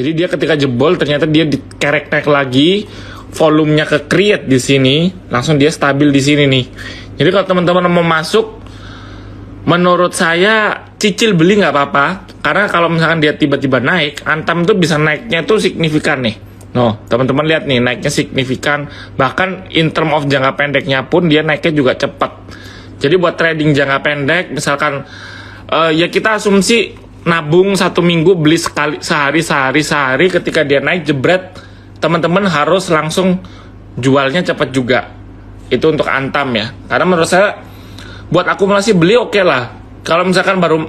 Jadi dia ketika jebol ternyata dia dikerek naik lagi, volumenya ke create di sini, langsung dia stabil di sini nih. Jadi kalau teman-teman mau masuk, menurut saya cicil beli nggak apa-apa, karena kalau misalkan dia tiba-tiba naik, Antam tuh bisa naiknya tuh signifikan nih. No, teman-teman lihat nih, naiknya signifikan, bahkan in term of jangka pendeknya pun dia naiknya juga cepat. Jadi buat trading jangka pendek, misalkan ya kita asumsi nabung 1 minggu, beli sekali sehari, ketika dia naik jebret, teman-teman harus langsung jualnya cepat juga. Itu untuk Antam ya, karena menurut saya buat akumulasi beli oke lah. Kalau misalkan baru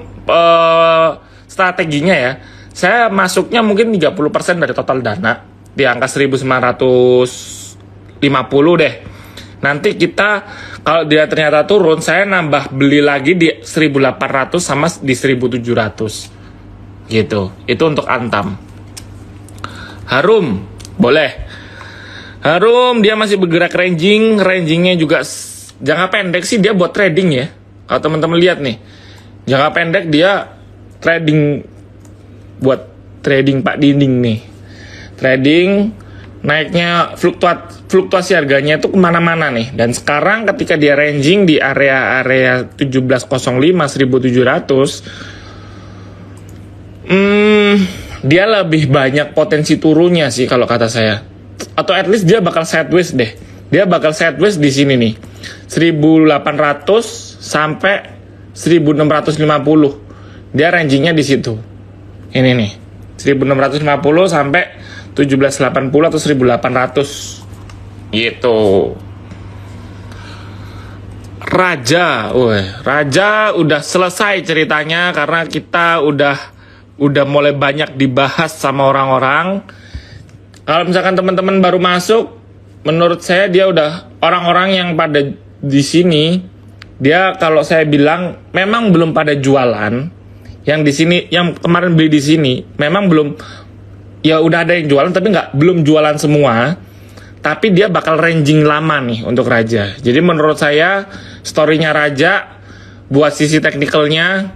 strateginya ya, saya masuknya mungkin 30% dari total dana di angka 1950 deh. Nanti kita kalau dia ternyata turun, saya nambah beli lagi di 1800 sama di 1700 gitu. Itu untuk Antam. Harum boleh. Harum dia masih bergerak rangingnya juga jangka pendek sih dia buat trading ya. Kalau teman-teman lihat nih, jangka pendek dia trading, buat trading Pak Dinding nih. Trading naiknya fluktuasi harganya itu kemana-mana nih. Dan sekarang ketika dia ranging di area 1705 1700, dia lebih banyak potensi turunnya sih kalau kata saya. Atau at least dia bakal sideways deh. Dia bakal sideways di sini nih. 1800 sampai 1650. Dia rangingnya di situ. Ini nih. 1650 sampai 1780 atau 1800. Gitu. Raja udah selesai ceritanya karena kita udah mulai banyak dibahas sama orang-orang. Kalau misalkan teman-teman baru masuk, menurut saya dia udah orang-orang yang pada di sini, dia kalau saya bilang memang belum pada jualan. Yang di sini, yang kemarin beli di sini, memang belum, ya udah ada yang jualan tapi belum jualan semua. Tapi dia bakal ranging lama nih untuk Raja. Jadi menurut saya story-nya Raja buat sisi teknikalnya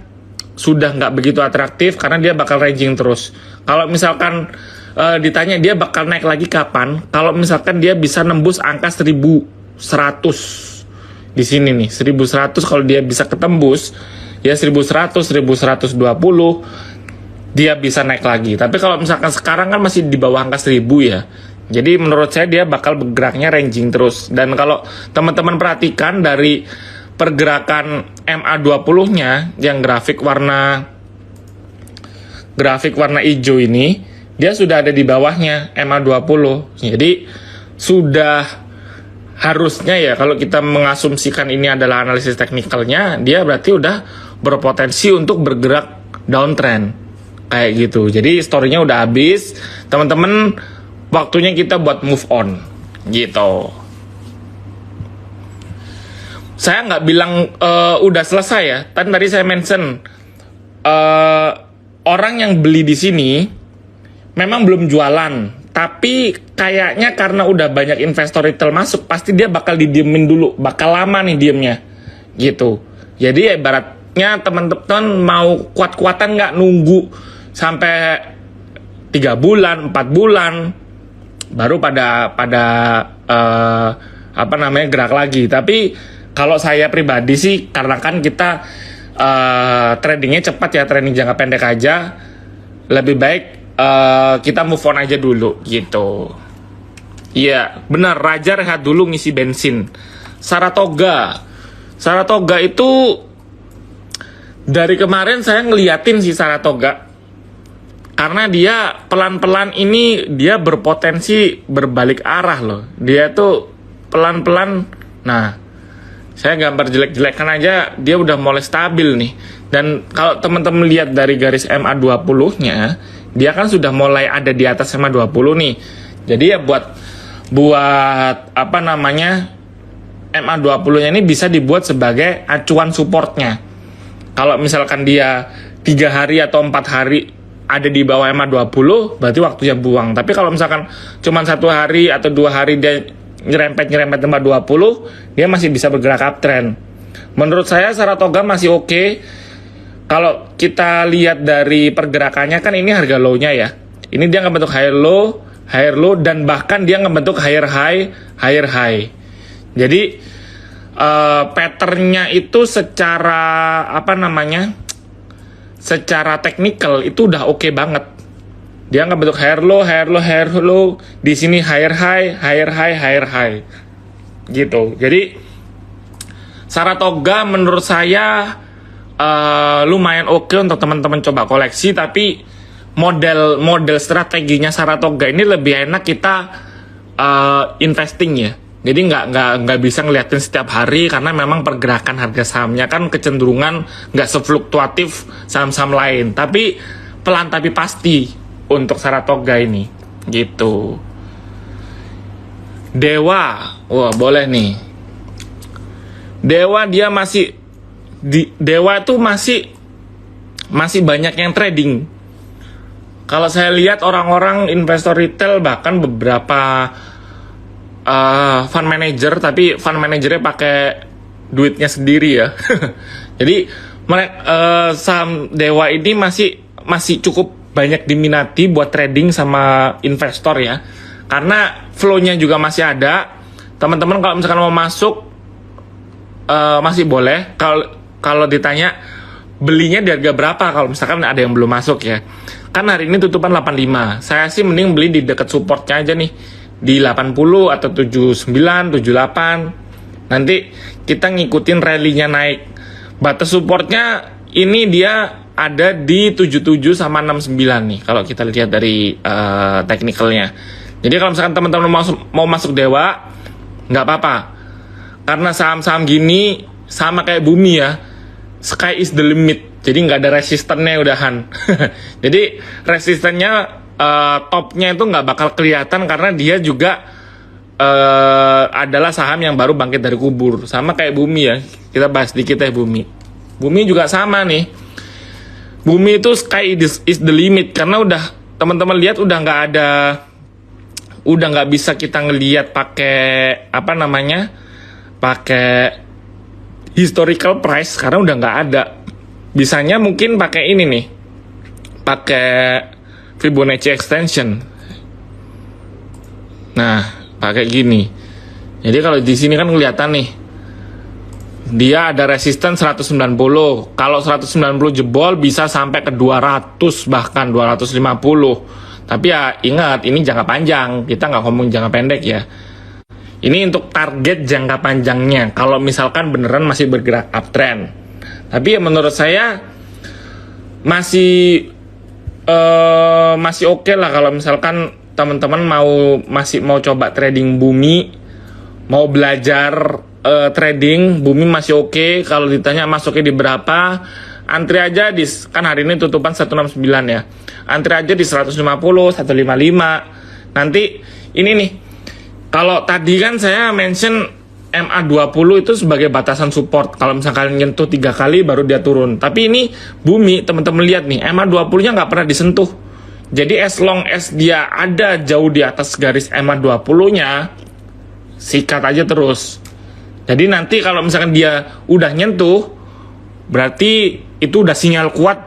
sudah nggak begitu atraktif karena dia bakal ranging terus. Kalau misalkan ditanya dia bakal naik lagi kapan, kalau misalkan dia bisa nembus angka 1100 di sini nih, 1100 kalau dia bisa ketembus ya 1100 1120 dia bisa naik lagi. Tapi kalau misalkan sekarang kan masih di bawah angka 1000 ya. Jadi menurut saya dia bakal bergeraknya ranging terus. Dan kalau teman-teman perhatikan dari pergerakan MA20-nya yang grafik warna hijau ini, dia sudah ada di bawahnya MA20. Jadi sudah harusnya ya kalau kita mengasumsikan ini adalah analisis teknikalnya, dia berarti udah berpotensi untuk bergerak downtrend kayak gitu. Jadi story-nya udah habis, teman-teman, waktunya kita buat move on gitu. Saya nggak bilang udah selesai ya. Tadi saya mention orang yang beli di sini memang belum jualan, tapi kayaknya karena udah banyak investor retail masuk, pasti dia bakal didiemin dulu, bakal lama nih diemnya gitu. Jadi ibaratnya teman-teman mau kuat-kuatan nggak nunggu sampai 3 bulan, 4 bulan baru pada gerak lagi. Tapi kalau saya pribadi sih, karena kan kita tradingnya cepat ya, trading jangka pendek aja, lebih baik kita move on aja dulu gitu. Iya benar, Raja rehat dulu ngisi bensin. Saratoga itu dari kemarin saya ngeliatin si Saratoga, karena dia pelan-pelan ini dia berpotensi berbalik arah loh. Dia tuh pelan-pelan, nah saya gambar jelek-jelekan aja dia udah mulai stabil nih. Dan kalau teman-teman lihat dari garis MA20-nya, dia kan sudah mulai ada di atas MA20 nih. Jadi ya buat MA20-nya ini bisa dibuat sebagai acuan supportnya. Kalau misalkan dia 3 hari atau 4 hari ada di bawah MA20, berarti waktunya buang. Tapi kalau misalkan cuma 1 hari atau 2 hari dia nyerempet MA20, dia masih bisa bergerak uptrend. Menurut saya Saratoga masih oke. Kalau kita lihat dari pergerakannya kan ini harga low-nya ya. Ini dia ngebentuk higher low, dan bahkan dia ngebentuk higher high. Jadi patternnya itu secara secara teknikal itu udah oke banget. Dia ngebentuk higher low, di sini higher high gitu. Jadi Saratoga menurut saya lumayan oke untuk teman-teman coba koleksi, tapi model strateginya Saratoga ini lebih enak kita investing ya. Jadi nggak bisa ngeliatin setiap hari, karena memang pergerakan harga sahamnya kan kecenderungan nggak sefluktuatif saham-saham lain. Tapi pelan tapi pasti untuk Saratoga ini gitu. Dewa, wah boleh nih. Dewa dia Dewa tuh masih banyak yang trading. Kalau saya lihat orang-orang investor retail, bahkan beberapa fund manager, tapi fund manajernya pakai duitnya sendiri ya. Jadi saham Dewa ini masih cukup banyak diminati buat trading sama investor ya. Karena flow-nya juga masih ada. Teman-teman kalau misalkan mau masuk masih boleh. Kalau ditanya belinya di harga berapa, kalau misalkan ada yang belum masuk ya. Kan hari ini tutupan 85. Saya sih mending beli di dekat supportnya aja nih. Di 80 atau 79, 78. Nanti kita ngikutin rally-nya naik. Batas supportnya ini dia ada di 77 sama 69 nih. Kalau kita lihat dari teknikalnya. Jadi kalau misalkan teman-teman mau masuk Dewa, nggak apa-apa. Karena saham-saham gini sama kayak bumi ya. Sky is the limit. Jadi nggak ada resistennya udahan. Jadi resistennya topnya itu nggak bakal kelihatan, karena dia juga adalah saham yang baru bangkit dari kubur. Sama kayak bumi ya. Kita bahas dikit ya bumi. Bumi juga sama nih. Bumi itu sky is the limit, karena udah teman-teman lihat udah nggak bisa kita ngelihat pakai pakai historical price, karena udah nggak ada. Bisanya mungkin pakai ini nih, pakai Fibonacci extension. Nah, pakai gini. Jadi kalau di sini kan kelihatan nih, dia ada resisten 190. Kalau 190 jebol bisa sampai ke 200, bahkan 250. Tapi ya ingat, ini jangka panjang. Kita nggak ngomong jangka pendek ya. Ini untuk target jangka panjangnya. Kalau misalkan beneran masih bergerak uptrend. Tapi ya menurut saya masih oke lah kalau misalkan teman-teman masih mau coba trading bumi, mau belajar trading bumi masih oke. Kalau ditanya masuknya di berapa, antri aja kan hari ini tutupan 169 ya. Antri aja di 150, 155. Nanti ini nih. Kalau tadi kan saya mention MA20 itu sebagai batasan support. Kalau misalkan nyentuh 3 kali baru dia turun. Tapi ini bumi, teman-teman lihat nih, MA20-nya nggak pernah disentuh. Jadi as long as dia ada jauh di atas garis MA20-nya, sikat aja terus. Jadi nanti kalau misalkan dia udah nyentuh, berarti itu udah sinyal kuat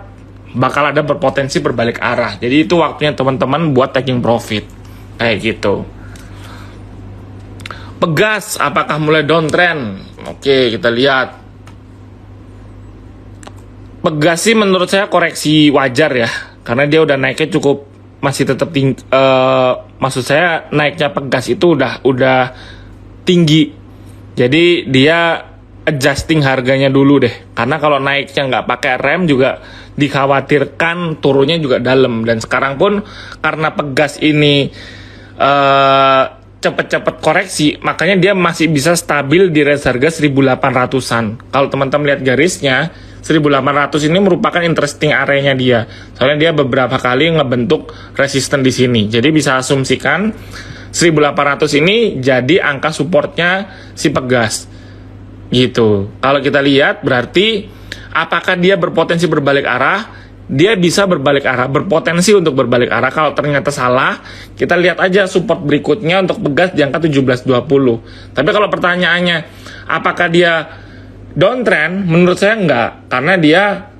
bakal ada berpotensi berbalik arah. Jadi itu waktunya teman-teman buat taking profit. Kayak gitu. Pegas, apakah mulai downtrend? Oke, kita lihat. Pegas sih menurut saya koreksi wajar ya, karena dia udah naiknya cukup, masih tetap tinggi. Maksud saya naiknya Pegas itu udah tinggi. Jadi dia adjusting harganya dulu deh, karena kalau naiknya nggak pakai rem juga dikhawatirkan turunnya juga dalam. Dan sekarang pun karena Pegas ini cepet-cepet koreksi, makanya dia masih bisa stabil di range harga 1800-an. Kalau teman-teman lihat garisnya, 1800 ini merupakan interesting area-nya dia. Soalnya dia beberapa kali ngebentuk resisten di sini. Jadi bisa asumsikan 1800 ini jadi angka supportnya si Pegas. Gitu. Kalau kita lihat berarti apakah dia berpotensi berbalik arah? Dia bisa berbalik arah, berpotensi untuk berbalik arah. Kalau ternyata salah, kita lihat aja support berikutnya untuk Pegas di angka 1720. Tapi kalau pertanyaannya, apakah dia downtrend? Menurut saya enggak, karena dia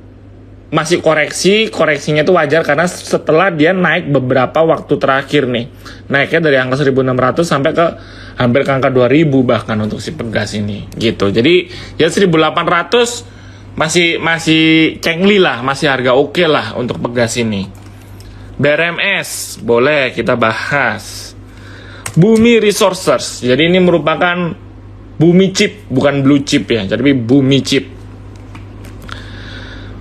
masih koreksinya itu wajar karena setelah dia naik beberapa waktu terakhir nih. Naiknya dari angka 1.600 sampai ke hampir ke angka 2.000 bahkan untuk si Pegas ini gitu. Jadi ya 1.800 masih cengli lah, masih harga oke lah untuk Pegas ini. BRMS boleh kita bahas. Bumi Resources. Jadi ini merupakan Bumi Chip, bukan Blue Chip ya, tapi Bumi Chip.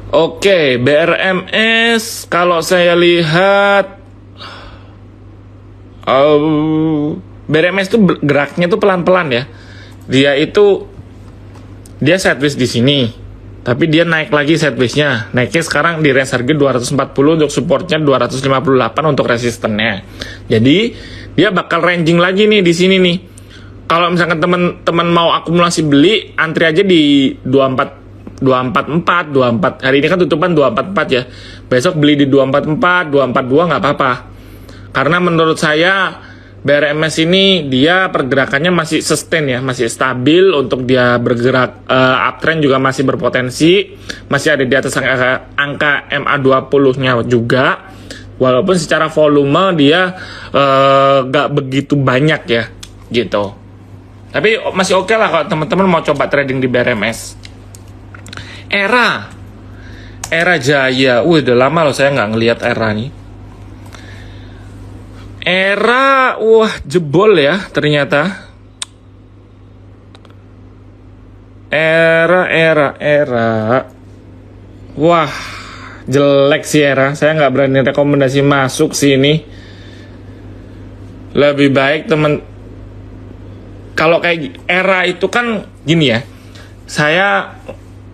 Oke, BRMS kalau saya lihat BRMS itu geraknya tuh pelan-pelan ya. Dia sideways di sini, tapi dia naik lagi sideways-nya. Naiknya sekarang di range harga 240 untuk supportnya 258 untuk resistennya. Jadi dia bakal ranging lagi nih di sini nih. Kalau misalkan teman-teman mau akumulasi beli, antri aja di 244, hari ini kan tutupan 244 ya. Besok beli di 244, 242 nggak apa-apa. Karena menurut saya BRMS ini dia pergerakannya masih sustain ya, masih stabil untuk dia bergerak uptrend juga masih berpotensi, masih ada di atas angka MA20-nya juga. Walaupun secara volume dia nggak begitu banyak ya, gitu. Tapi masih oke lah kalau teman-teman mau coba trading di BRMS. Era Jaya, udah lama loh saya nggak ngelihat Era nih. Era, wah jebol ya ternyata. Era. Wah, jelek sih Era. Saya nggak berani rekomendasi masuk sih ini. Lebih baik kalau kayak Era itu kan gini ya. Saya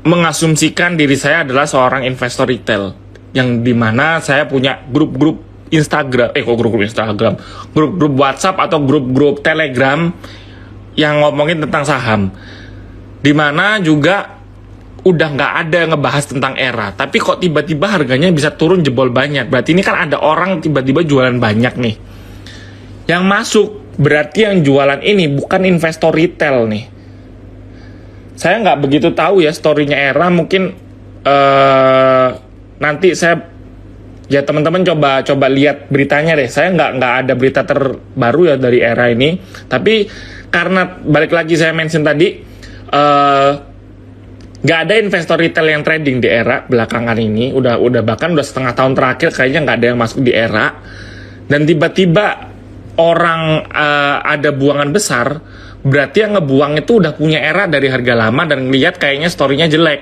mengasumsikan diri saya adalah seorang investor retail yang dimana saya punya grup-grup Instagram, grup-grup WhatsApp atau grup-grup Telegram yang ngomongin tentang saham, dimana juga udah nggak ada yang ngebahas tentang Era, tapi kok tiba-tiba harganya bisa turun jebol banyak. Berarti ini kan ada orang tiba-tiba jualan banyak nih yang masuk, berarti yang jualan ini bukan investor retail nih. Saya nggak begitu tahu ya story-nya Era, mungkin nanti saya ya teman-teman coba lihat beritanya deh. Saya nggak ada berita terbaru ya dari Era ini, tapi karena balik lagi saya mention tadi nggak ada investor retail yang trading di Era belakangan ini, udah bahkan udah setengah tahun terakhir kayaknya nggak ada yang masuk di Era, dan tiba-tiba orang ada buangan besar. Berarti yang ngebuang itu udah punya Era dari harga lama dan ngeliat kayaknya story-nya jelek.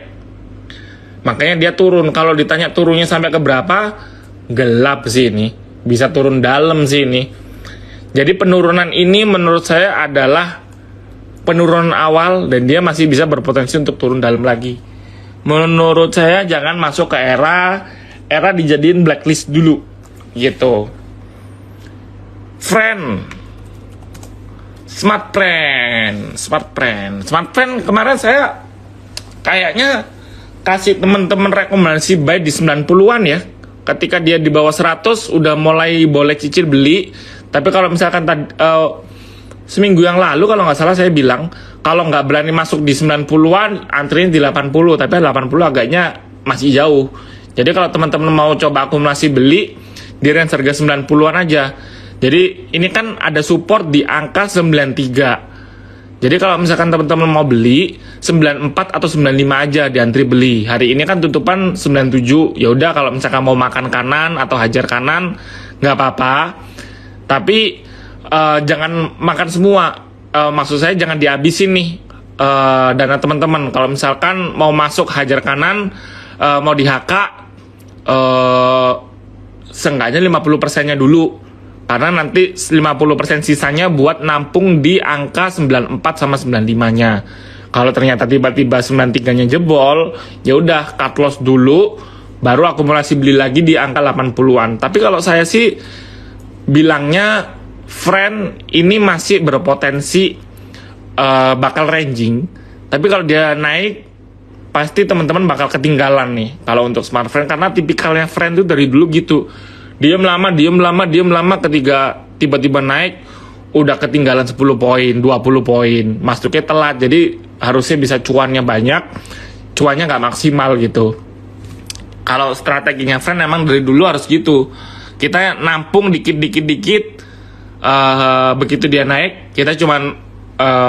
Makanya dia turun. Kalau ditanya turunnya sampai ke berapa, gelap sih ini. Bisa turun dalam sih ini. Jadi penurunan ini menurut saya adalah penurunan awal dan dia masih bisa berpotensi untuk turun dalam lagi. Menurut saya jangan masuk ke Era dijadiin blacklist dulu. Gitu. Smartfren kemarin saya kayaknya kasih teman-teman rekomendasi buy di 90-an ya. Ketika dia di bawah 100 udah mulai boleh cicil beli. Tapi kalau misalkan seminggu yang lalu kalau nggak salah saya bilang kalau nggak berani masuk di 90-an antriin di 80, tapi 80 agaknya masih jauh. Jadi kalau teman-teman mau coba akumulasi beli di range harga 90-an aja. Jadi ini kan ada support di angka 93. Jadi kalau misalkan teman-teman mau beli 94 atau 95 aja diantri beli. Hari ini kan tutupan 97. Ya udah kalau misalkan mau makan kanan atau hajar kanan nggak apa-apa. Tapi jangan makan semua. Maksud saya jangan dihabisin nih dana teman-teman. Kalau misalkan mau masuk hajar kanan mau di HK seenggaknya 50%-nya dulu. Karena nanti 50% sisanya buat nampung di angka 94 sama 95-nya. Kalau ternyata tiba-tiba 93-nya jebol, ya udah cut loss dulu, baru akumulasi beli lagi di angka 80-an. Tapi kalau saya sih bilangnya friend ini masih berpotensi bakal ranging. Tapi kalau dia naik pasti teman-teman bakal ketinggalan nih kalau untuk smart friend, karena tipikalnya friend itu dari dulu gitu. Diem lama, ketika tiba-tiba naik udah ketinggalan 10 poin, 20 poin, masuknya telat, jadi harusnya bisa cuannya banyak, cuannya nggak maksimal gitu. Kalau strateginya friend emang dari dulu harus gitu. Kita nampung dikit-dikit-dikit, begitu dia naik, kita cuman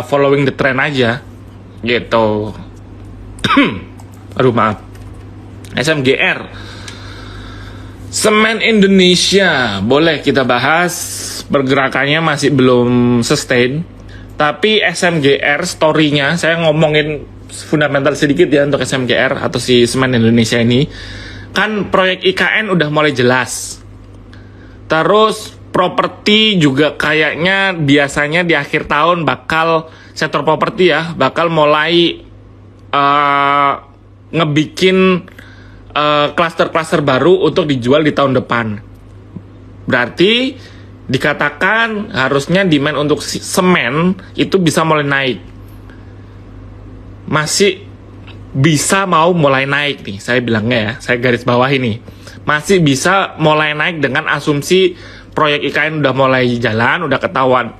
following the trend aja, gitu. Aduh maaf. SMGR, Semen Indonesia, boleh kita bahas. Pergerakannya masih belum sustain. Tapi SMGR story-nya, saya ngomongin fundamental sedikit ya untuk SMGR atau si Semen Indonesia ini. Kan proyek IKN udah mulai jelas. Terus properti juga kayaknya biasanya di akhir tahun bakal, sektor properti ya, bakal mulai ngebikin klaster-klaster baru untuk dijual di tahun depan. Berarti dikatakan harusnya demand untuk semen itu bisa mulai naik. Masih bisa mau mulai naik nih, saya bilangnya ya, saya garis bawah ini. Masih bisa mulai naik dengan asumsi proyek IKN udah mulai jalan, udah ketahuan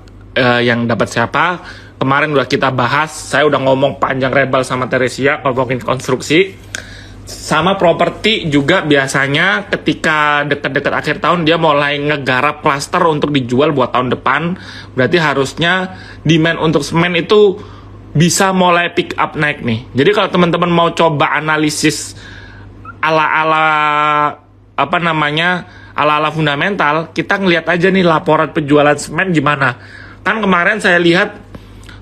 yang dapat siapa. Kemarin udah kita bahas, saya udah ngomong panjang lebar sama Teresia ngomongin konstruksi. Sama properti juga biasanya ketika dekat-dekat akhir tahun dia mulai ngegarap klaster untuk dijual buat tahun depan. Berarti harusnya demand untuk semen itu bisa mulai pick up naik nih. Jadi kalau teman-teman mau coba analisis ala-ala ala-ala fundamental, kita ngelihat aja nih laporan penjualan semen gimana. Kan kemarin saya lihat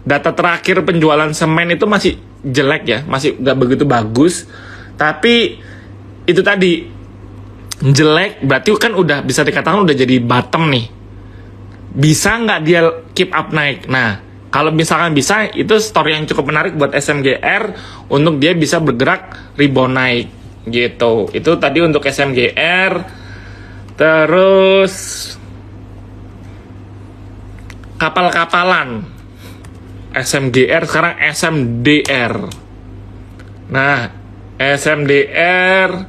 data terakhir penjualan semen itu masih jelek ya, masih nggak begitu bagus. Tapi itu tadi jelek, berarti kan udah bisa dikatakan udah jadi bottom nih. Bisa nggak dia keep up naik? Nah, kalau misalkan bisa, itu story yang cukup menarik buat SMGR untuk dia bisa bergerak rebound naik gitu. Itu tadi untuk SMGR. Terus kapal-kapalan, SMGR sekarang SMDR. Nah, SMDR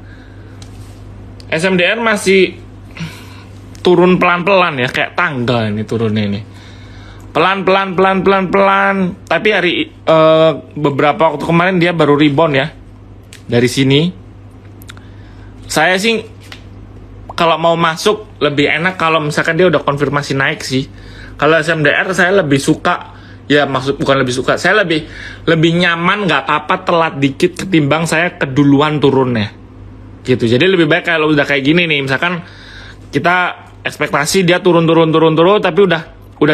masih turun pelan-pelan ya, kayak tangga ini turunnya ini. Pelan-pelan. Tapi hari beberapa waktu kemarin dia baru rebound ya. Dari sini. Saya sih kalau mau masuk lebih enak kalau misalkan dia udah konfirmasi naik sih. Kalau SMDR saya lebih suka, ya bukan lebih suka, saya lebih nyaman nggak apa-apa telat dikit ketimbang saya keduluan turunnya gitu. Jadi lebih baik kalau udah kayak gini nih, misalkan kita ekspektasi dia turun tapi udah udah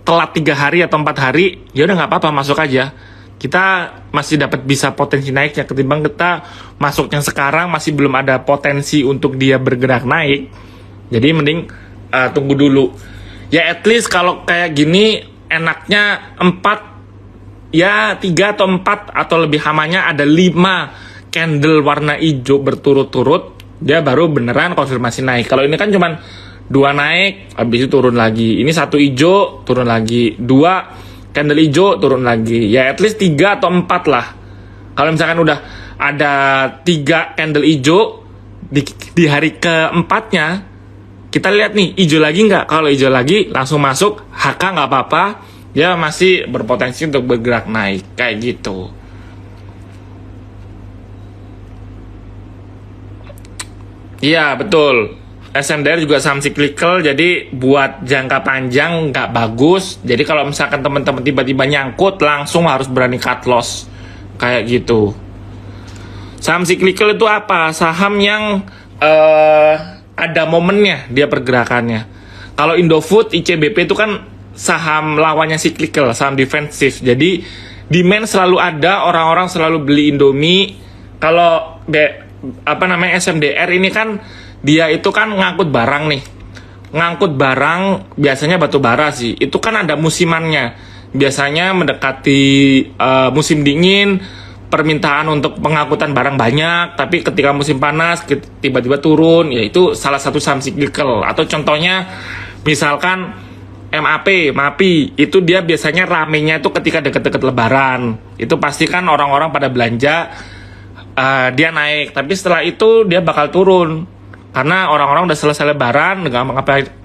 telat 3 hari atau 4 hari, ya udah nggak apa-apa, masuk aja. Kita masih dapat bisa potensi naiknya ketimbang kita masuk yang sekarang masih belum ada potensi untuk dia bergerak naik. Jadi mending tunggu dulu. Ya at least kalau kayak gini enaknya 4, ya 3 atau 4 atau lebih hamanya ada 5 candle warna hijau berturut-turut, dia baru beneran konfirmasi naik. Kalau ini kan cuman 2 naik, habis itu turun lagi. Ini 1 hijau, turun lagi. 2 candle hijau, turun lagi. Ya at least 3 atau 4 lah. Kalau misalkan udah ada 3 candle hijau di hari keempatnya, kita lihat nih, hijau lagi nggak? Kalau hijau lagi, langsung masuk. HK nggak apa-apa. Dia masih berpotensi untuk bergerak naik. Kayak gitu. Iya, betul. SMDR juga saham cyclical, jadi buat jangka panjang nggak bagus. Jadi kalau misalkan teman-teman tiba-tiba nyangkut, langsung harus berani cut loss. Kayak gitu. Saham cyclical itu apa? Saham yang ada momennya dia pergerakannya. Kalau Indofood, ICBP itu kan saham lawannya cyclical, saham defensif. Jadi demand selalu ada, orang-orang selalu beli Indomie. Kalau SMDR ini kan dia itu kan ngangkut barang nih. Ngangkut barang biasanya batu bara sih. Itu kan ada musimannya. Biasanya mendekati musim dingin, permintaan untuk pengangkutan barang banyak, tapi ketika musim panas tiba-tiba turun, yaitu salah satu saham cyclical. Atau contohnya misalkan MAPI, itu dia biasanya ramenya itu ketika deket-deket lebaran. Itu pasti kan orang-orang pada belanja, dia naik, tapi setelah itu dia bakal turun. Karena orang-orang udah selesai lebaran, nggak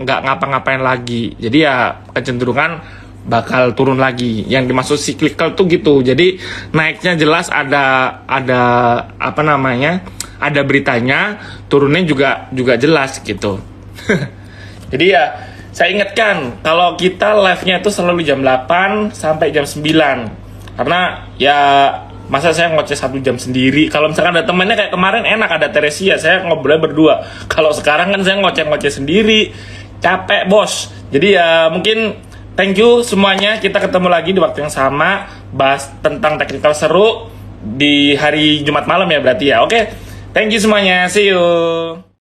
ngapa-ngapain lagi. Jadi ya kecenderungan bakal turun lagi. Yang dimaksud cyclical tuh gitu. Jadi naiknya jelas ada apa namanya? Ada beritanya, turunnya juga jelas gitu. Jadi ya saya ingatkan kalau kita live-nya itu selalu jam 8 sampai jam 9. Karena ya masa saya ngoceh 1 jam sendiri. Kalau misalkan ada temannya kayak kemarin enak, ada Teresia, saya ngobrolnya berdua. Kalau sekarang kan saya ngoceh-ngoceh sendiri, capek bos. Jadi ya mungkin thank you semuanya. Kita ketemu lagi di waktu yang sama, bahas tentang technical seru di hari Jumat malam ya berarti ya. Oke, thank you semuanya, see you.